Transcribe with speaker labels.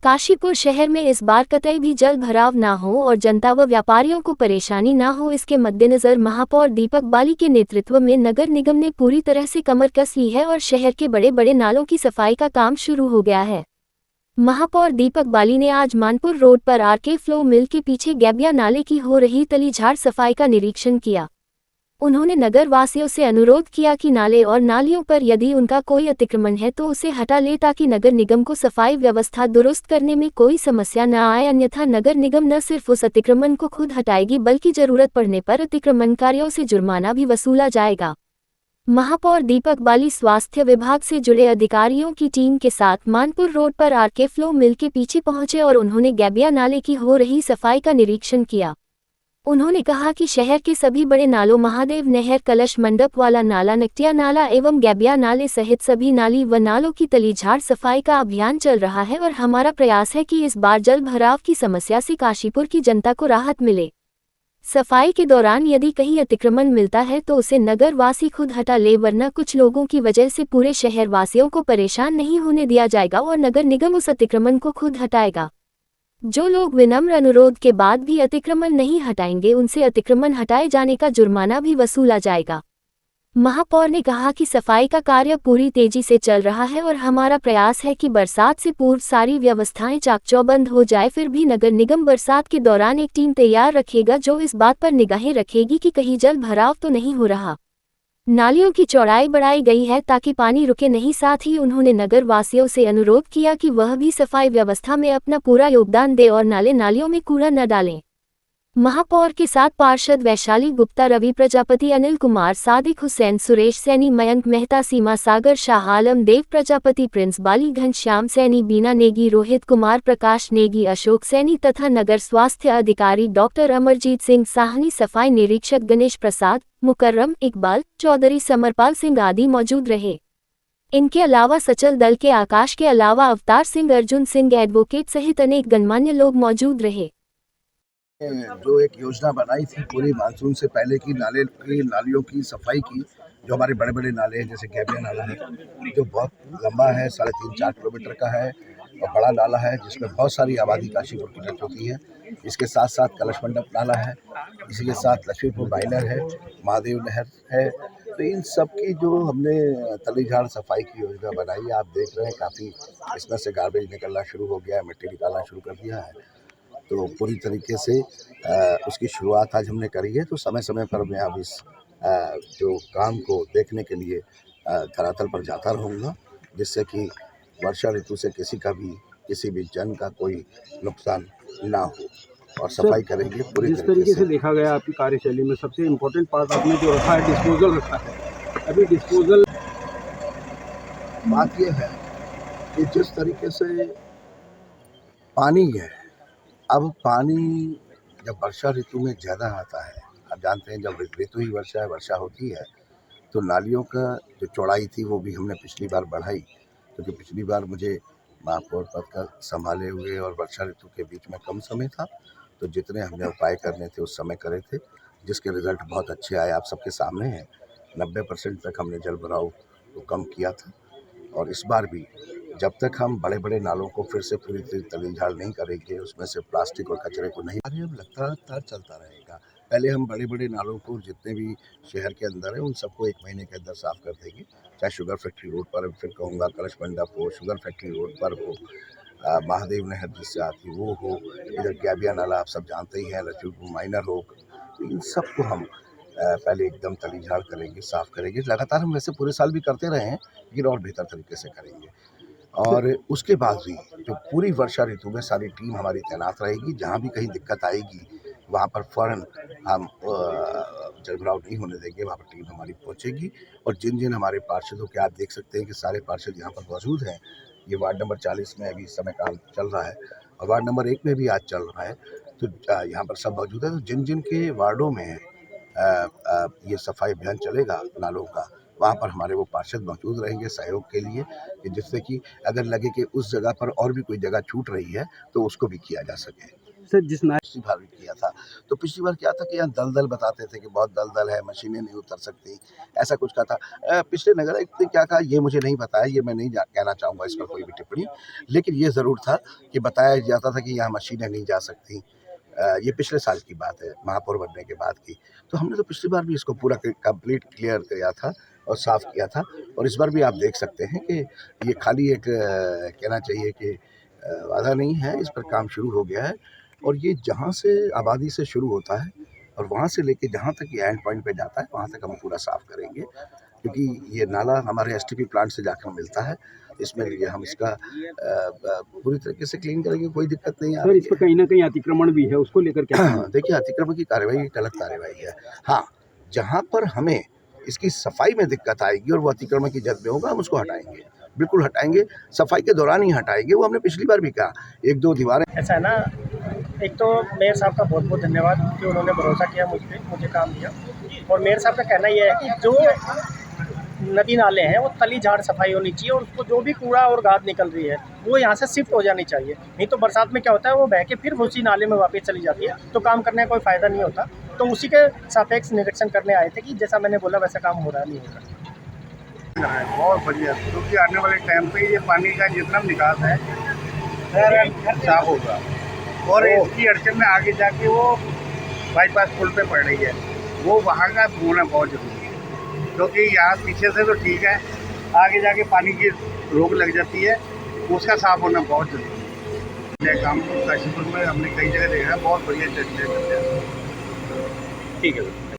Speaker 1: काशीपुर शहर में इस बार कतई भी जल भराव न हो और जनता व व्यापारियों को परेशानी न हो, इसके मद्देनजर महापौर दीपक बाली के नेतृत्व में नगर निगम ने पूरी तरह से कमर कस ली है और शहर के बड़े बड़े नालों की सफाई का काम शुरू हो गया है। महापौर दीपक बाली ने आज मानपुर रोड पर आरके फ्लो मिल के पीछे गैबिया नाले की हो रही तली झाड़ सफाई का निरीक्षण किया। उन्होंने नगर वासियों से अनुरोध किया कि नाले और नालियों पर यदि उनका कोई अतिक्रमण है तो उसे हटा ले, ताकि नगर निगम को सफाई व्यवस्था दुरुस्त करने में कोई समस्या न आए, अन्यथा नगर निगम न सिर्फ उस अतिक्रमण को खुद हटाएगी बल्कि जरूरत पड़ने पर अतिक्रमणकारियों से जुर्माना भी वसूला जाएगा। महापौर दीपक बाली स्वास्थ्य विभाग से जुड़े अधिकारियों की टीम के साथ मानपुर रोड पर आरके फ्लो मिल के पीछे पहुंचे और उन्होंने गैबिया नाले की हो रही सफाई का निरीक्षण किया। उन्होंने कहा कि शहर के सभी बड़े नालों महादेव नहर, कलश मंडप वाला नाला, नकटिया नाला एवं गैबिया नाले सहित सभी नाली व नालों की तली झाड़ सफाई का अभियान चल रहा है और हमारा प्रयास है कि इस बार जल भराव की समस्या से काशीपुर की जनता को राहत मिले। सफाई के दौरान यदि कहीं अतिक्रमण मिलता है तो उसे नगर वासी खुद हटा ले, वरना कुछ लोगों की वजह से पूरे शहर वासियों को परेशान नहीं होने दिया जाएगा और नगर निगम उस अतिक्रमण को खुद हटाएगा। जो लोग विनम्र अनुरोध के बाद भी अतिक्रमण नहीं हटाएंगे उनसे अतिक्रमण हटाए जाने का जुर्माना भी वसूला जाएगा। महापौर ने कहा कि सफाई का कार्य पूरी तेजी से चल रहा है और हमारा प्रयास है कि बरसात से पूर्व सारी व्यवस्थाएं चाकचौबंद हो जाए। फिर भी नगर निगम बरसात के दौरान एक टीम तैयार रखेगा जो इस बात पर निगाहें रखेगी कि कहीं जल भराव तो नहीं हो रहा। नालियों की चौड़ाई बढ़ाई गई है ताकि पानी रुके नहीं। साथ ही उन्होंने नगर वासियों से अनुरोध किया कि वह भी सफाई व्यवस्था में अपना पूरा योगदान दे और नाले नालियों में कूड़ा न डालें। महापौर के साथ पार्षद वैशाली गुप्ता, रवि प्रजापति, अनिल कुमार, सादिक हुसैन, सुरेश सैनी, मयंक मेहता, सीमा सागर, शाह आलम, देव प्रजापति, प्रिंस बाली, घनश्याम सैनी, बीना नेगी, रोहित कुमार, प्रकाश नेगी, अशोक सैनी तथा नगर स्वास्थ्य अधिकारी डॉक्टर अमरजीत सिंह साहनी, सफाई निरीक्षक गणेश प्रसाद, मुकर्रम, इकबाल चौधरी, समरपाल सिंह आदि मौजूद रहे। इनके अलावा सचल दल के आकाश के अलावा अवतार सिंह, अर्जुन सिंह, एडवोकेट सहित अनेक गणमान्य लोग मौजूद रहे।
Speaker 2: जो एक योजना बनाई थी पूरी मानसून से पहले की नालियों की सफाई की, जो हमारे बड़े बड़े नाले हैं जैसे गैबिया नाला है जो बहुत लंबा है, 3.5-4 किलोमीटर का है और बड़ा नाला है जिसमें बहुत सारी आबादी काशीपुर की टच होती है। इसके साथ साथ कलश मंडप नाला है, इसी के साथ लक्ष्मीपुर माइनर है, महादेव नहर है। तो इन सब की जो हमने तली झाड़ सफाई की योजना बनाई है, आप देख रहे हैं काफ़ी इसमें से गार्बेज निकलना शुरू हो गया है, मिट्टी निकालना शुरू कर दिया है। तो पूरी तरीके से उसकी शुरुआत आज हमने करी है। तो समय समय पर मैं अब इस जो काम को देखने के लिए धरातल पर जाता रहूँगा, जिससे कि वर्षा ऋतु से किसी भी जन का कोई नुकसान ना हो और सफाई करेंगे पूरी
Speaker 3: जिस तरीके से देखा गया आपकी कार्यशैली में सबसे इम्पोर्टेंट पार्ट आपने जो रखा है डिस्पोजल रखा है। अभी डिस्पोजल
Speaker 2: बात यह है कि जिस तरीके से पानी है, अब पानी जब वर्षा ऋतु में ज़्यादा आता है, आप जानते हैं जब ऋतु ही वर्षा होती है तो नालियों का जो चौड़ाई थी वो भी हमने पिछली बार बढ़ाई, क्योंकि पिछली बार मुझे महापौर पद का संभाले हुए और वर्षा ऋतु के बीच में कम समय था, तो जितने हमने उपाय करने थे उस समय करे थे, जिसके रिज़ल्ट बहुत अच्छे आए, आप सबके सामने हैं। 90% तक हमने जल भराव को कम किया था। और इस बार भी जब तक हम बड़े बड़े नालों को फिर से पूरी तली झाड़ नहीं करेंगे, उसमें से प्लास्टिक और कचरे को नहीं, अरे अब लगातार चलता रहेगा। पहले हम बड़े बड़े नालों को जितने भी शहर के अंदर है उन सबको 1 महीने के अंदर साफ़ कर देंगे, चाहे शुगर फैक्ट्री रोड पर, फिर कहूँगा कलश मंडप हो, शुगर फैक्ट्री रोड पर हो, महादेव नहर जिससे आती वो हो, इधर गैबिया नाला आप सब जानते ही हैं, लक्ष्मीपुर माइनर हो। तो इन सबको हम पहले एकदम तली झाड़ करेंगे, साफ़ करेंगे। लगातार हम वैसे पूरे साल भी करते रहे हैं, लेकिन और बेहतर तरीके से करेंगे। और उसके बाद भी जो पूरी वर्षा ऋतु में सारी टीम हमारी तैनात रहेगी, जहाँ भी कहीं दिक्कत आएगी वहाँ पर फ़ौरन हम जल भराव नहीं होने देंगे, वहाँ पर टीम हमारी पहुँचेगी। और जिन हमारे पार्षदों के, आप देख सकते हैं कि सारे पार्षद यहाँ पर मौजूद हैं। ये वार्ड नंबर 40 में अभी इस समय काम चल रहा है और वार्ड नंबर 1 में भी आज चल रहा है, तो यहाँ पर सब मौजूद है। तो जिन के वार्डों में ये सफाई अभियान चलेगा नालों का, वहाँ पर हमारे वो पार्षद मौजूद रहेंगे सहयोग के लिए, जिससे कि अगर लगे कि उस जगह पर और भी कोई जगह छूट रही है तो उसको भी किया जा सके।
Speaker 3: से जिस नाले
Speaker 2: पिछली बार भी किया था। तो पिछली बार क्या था कि यहाँ दलदल बताते थे कि बहुत दलदल है, मशीनें नहीं उतर सकती, ऐसा कुछ कहा था। पिछले नगर आयुक्त ने क्या कहा ये मुझे नहीं पता है, ये मैं नहीं कहना चाहूँगा इस पर कोई भी टिप्पणी। लेकिन ये ज़रूर था कि बताया जाता था कि यहाँ मशीनें नहीं जा सकती। ये पिछले साल की बात है, महापौर बनने के बाद की। तो हमने तो पिछली बार भी इसको पूरा कंप्लीट क्लियर किया था और साफ़ किया था, और इस बार भी आप देख सकते हैं कि ये खाली एक कहना चाहिए कि वादा नहीं है, इस पर काम शुरू हो गया है। और ये जहाँ से आबादी से शुरू होता है और वहाँ से लेके जहाँ तक ये एंड पॉइंट पे जाता है, वहाँ तक हम पूरा साफ़ करेंगे, क्योंकि ये नाला हमारे एसटीपी प्लांट से जाकर मिलता है। इसमें ये हम इसका पूरी तरीके से क्लीन करेंगे, कोई दिक्कत नहीं आ
Speaker 3: सर,
Speaker 2: रही
Speaker 3: इस पर कहीं ना कहीं अतिक्रमण भी है, उसको लेकर क्या
Speaker 2: है। देखिए, अतिक्रमण की कार्रवाई गलत कार्रवाई है। हाँ, जहाँ पर हमें इसकी सफाई में दिक्कत आएगी और वो अतिक्रमण की जद में होगा, हम उसको हटाएंगे, बिल्कुल हटाएंगे। सफाई के दौरान ही हटाएंगे, वो हमने पिछली बार भी कहा। 1-2 दीवारें
Speaker 4: ऐसा है ना, एक तो मेयर साहब का बहुत बहुत धन्यवाद कि उन्होंने भरोसा किया मुझ पे, मुझे काम दिया। और मेयर साहब का कहना ये है कि जो नदी नाले हैं वो तली झाड़ सफाई होनी चाहिए, और उसको जो भी कूड़ा और गाद निकल रही है वो यहाँ से शिफ्ट हो जानी चाहिए। नहीं तो बरसात में क्या होता है, वो बह के फिर उसी नाले में वापस चली जाती है, तो काम करने का कोई फ़ायदा नहीं होता। तो उसी के सापेक्ष निरीक्षण करने आए थे कि जैसा मैंने बोला वैसा काम हो रहा नहीं हो रहा।
Speaker 5: बहुत बढ़िया, क्योंकि आने वाले टाइम पे ये पानी का जितना निकास है साफ होगा, और इसकी अड़चन में आगे जाके वो बाईपास पुल पे पड़ रही है, वो वहाँ का होना बहुत जरूरी है। क्योंकि यहाँ पीछे से तो ठीक है, आगे जाके पानी की रोक लग जाती है, उसका साफ होना बहुत जरूरी है। काम काशीपुर में हमने कई जगह देखा है, बहुत बढ़िया चलते हैं।
Speaker 4: ठीक है।